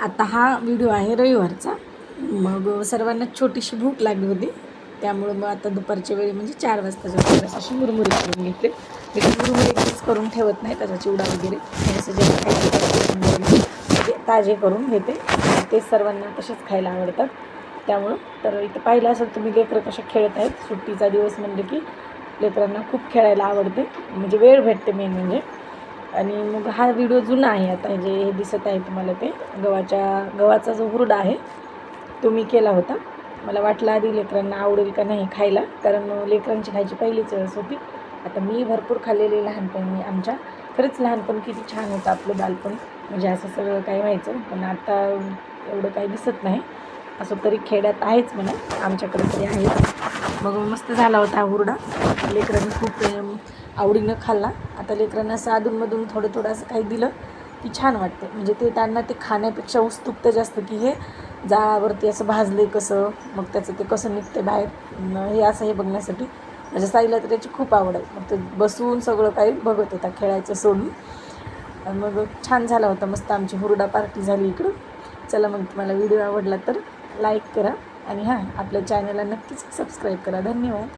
आता हा व्हिडिओ आहे रविवारचा. मग सर्वांना छोटीशी भूक लागली होती, त्यामुळं मग आता दुपारच्या वेळी म्हणजे 4 वाजताच्या सुमारास अशी मुरमुरे करून घेतले. मी मुरमुरे एकच करून ठेवत नाही, त्याचा चिवडा वगैरे थोडंसं जे खायचं म्हणजे ताजे करून घेते. ते सर्वांना तसेच खायला आवडतात. त्यामुळं तर इथं पाहिलं असेल तुम्ही लेकरं कशा खेळत आहेत. सुट्टीचा दिवस म्हणलं की लेकरांना खूप खेळायला आवडते, म्हणजे वेळ भेटते मेन म्हणजे. आणि मग हा व्हिडिओ जुना आहे. आता जे हे दिसत आहे तुम्हाला ते गव्हाचा जो हुरडा आहे तो मी केला होता. मला वाटलं आधी लेकरांना आवडेल का नाही खायला, कारण लेकरांची खायची पहिलीच वेळेस होती. आता मी भरपूर खाल्लेली लहानपणी आमच्या. खरंच लहानपण किती छान होतं आपलं बालपण, म्हणजे असं सगळं काही व्हायचं. पण आता एवढं काही दिसत नाही. असं तरी खेड्यात आहेच म्हणा, आमच्याकडे तरी आहे. मग मस्त झाला होता हा हुरडा. लेकरांनी खूप आवडीनं खाल्ला. आता लेकरांना असं अधूनमधून थोडं असं काही दिलं की छान वाटते. म्हणजे ते त्यांना ते खाण्यापेक्षा उत्सुकता जास्त की हे जाळावरती असं भाजले कसं, मग त्याचं ते कसं निघते बाहेर, हे असं हे बघण्यासाठी माझ्या साईला तर त्याची खूप आवड आहे. मग ते बसून सगळं काही बघत होता, खेळायचं सोडून. मग छान झाला होता, मस्त आमची हुरडा पार्टी झाली इकडं. चला मग तुम्हाला व्हिडिओ आवडला तर लाईक करा आणि हां, आपल्या चॅनलला नक्कीच सबस्क्राईब करा. धन्यवाद.